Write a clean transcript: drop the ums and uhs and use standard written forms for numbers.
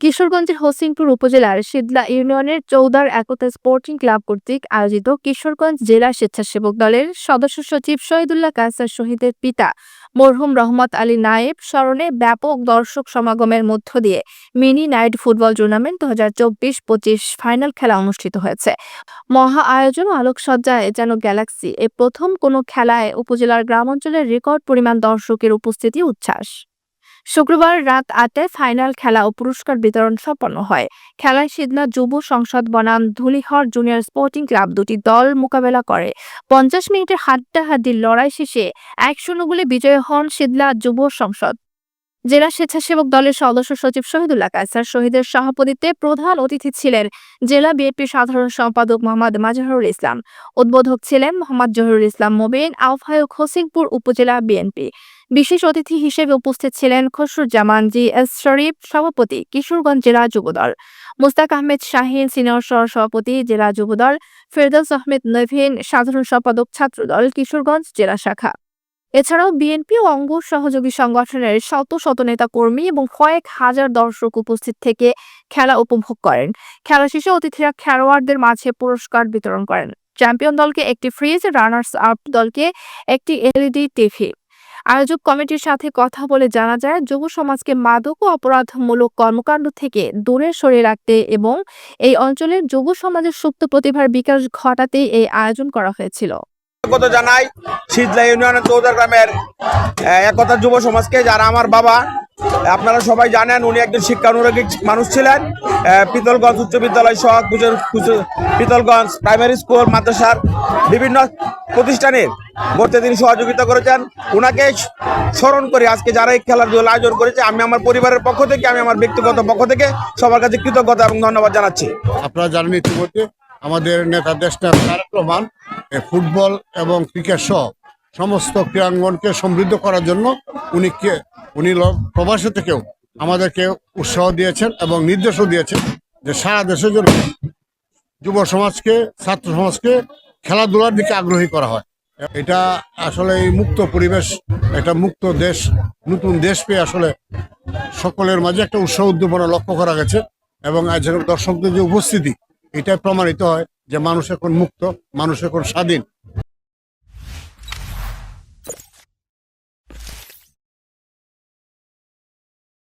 কিশোরগঞ্জের হোসিংপুর উপজেলার শিদলা ইউনিয়নের চৌদার একতা স্পোর্টিং ক্লাব কর্তৃক আয়োজিত কিশোরগঞ্জ জেলা স্বেচ্ছাসেবক দলের সদস্য সচিব শহীদুল্লাহ কায়সার শহীদের পিতা মরহুম রহমত আলী নায়েব স্মরণে ব্যাপক দর্শক সমাগমের মধ্য দিয়ে mini night football tournament 2024-25 final খেলা অনুষ্ঠিত হয়েছে। মহা আয়োজন ও আলোকসজ্জায় যেন গ্যালাক্সি। এ প্রথম কোনো খেলায় উপজেলার গ্রামাঞ্চলের রেকর্ড পরিমাণ দর্শকের উপস্থিতি উচ্ছ্বাস। শুক্রবার রাত ৮টায় ফাইনাল খেলা ও পুরস্কার বিতরণ সম্পন্ন হয়। খেলায় সিদলা যুব সংসদ বনাম ধুলিহর জুনিয়র স্পোর্টিং ক্লাব দুটি দল মোকাবেলা করে। ৫০ মিনিটের হাড্ডাহাড্ডি লড়াই শেষে ১-০ গোলে বিজয়ী হন সিদলা যুব সংসদ। জেলা স্বেচ্ছাসেবক দলের সদস্য সচিব শহীদুল্লাহ কায়সার শহীদের সভাপতিত্বে প্রধান অতিথি ছিলেন জেলা বিএনপির সাধারণ সম্পাদক মোহাম্মদ মাজহারুল ইসলাম। উদ্বোধক ছিলেন মোহাম্মদ জহিরুল ইসলাম মোবিন, আহ্বায়ক হোসিংপুর উপজেলা বিএনপি। বিশেষ অতিথি হিসেবে উপস্থিত ছিলেন খসরুজ্জামান জি.এস. শরীফ, সভাপতি কিশোরগঞ্জ জেলা যুবদল, মুস্তাক আহমেদ শাহীন, সিনিয়র সহ-সভাপতি জেলা যুবদল, ফেরদৌস আহমেদ নভিন, সাধারণ সম্পাদক ছাত্রদল কিশোরগঞ্জ জেলা শাখা। এছাড়াও বিএনপি ও অঙ্গ সহযোগী সংগঠনের শত শত নেতা কর্মী এবং কয়েক হাজার দর্শক উপস্থিত থেকে খেলা উপভোগ করেন। খেলা শেষে অতিথিরা খেলোয়াড়দের মাঝে পুরস্কার বিতরণ করেন। চ্যাম্পিয়ন দলকে একটি ফ্রিজ, রানার্স আপ দলকে একটি এলইডি টিভি। আয়োজক কমিটির সাথে কথা বলে জানা যায়, যুব সমাজকে মাদক ও অপরাধমূলক কর্মকাণ্ড থেকে দূরে সরিয়ে রাখতে এবং এই অঞ্চলের যুব সমাজের সুপ্ত প্রতিভার বিকাশ ঘটাতে এই আয়োজন করা হয়েছিল। জানাই শীতলা ইউনিয়নের চৌদার গ্রামের একতা যুব সমাজকে, যারা আমার বাবা, আপনারা সবাই জানেন উনি একজন শিক্ষানুরাগী মানুষ ছিলেন। পিতলগঞ্জ উচ্চ বিদ্যালয় সহ পিতলগঞ্জ প্রাইমারি স্কুল, মাদ্রাসার বিভিন্ন প্রতিষ্ঠানে গড়তে তিনি সহযোগিতা করেছেন। ওনাকে স্মরণ করে আজকে যারা এই খেলাধুলা আয়োজন করেছে, আমি আমার পরিবারের পক্ষ থেকে, আমি আমার ব্যক্তিগত পক্ষ থেকে সবার কাছে কৃতজ্ঞতা এবং ধন্যবাদ জানাচ্ছি। আপনারা জানেন ইতিমধ্যে আমাদের নেতা দেশটা তারেক রহমান ফুটবল এবং ক্রিকেট সহ সমস্ত ক্রীড়াঙ্গনকে সমৃদ্ধ করার জন্য উনি প্রবাসী থেকেও আমাদেরকে উৎসাহ দিয়েছেন এবং নির্দেশও দিয়েছেন যে সারা দেশের জন্য যুব সমাজকে, ছাত্র সমাজকে খেলাধুলার দিকে আগ্রহী করা হয়। এটা আসলে এই মুক্ত পরিবেশ, একটা মুক্ত দেশ, নতুন দেশ পেয়ে আসলে সকলের মাঝে একটা উৎসাহ উদ্দীপনা লক্ষ্য করা গেছে এবং আজকের দর্শকদের যে উপস্থিতি, এটাই প্রমাণিত হয় যে মানুষ এখন মুক্ত, মানুষ এখন স্বাধীন।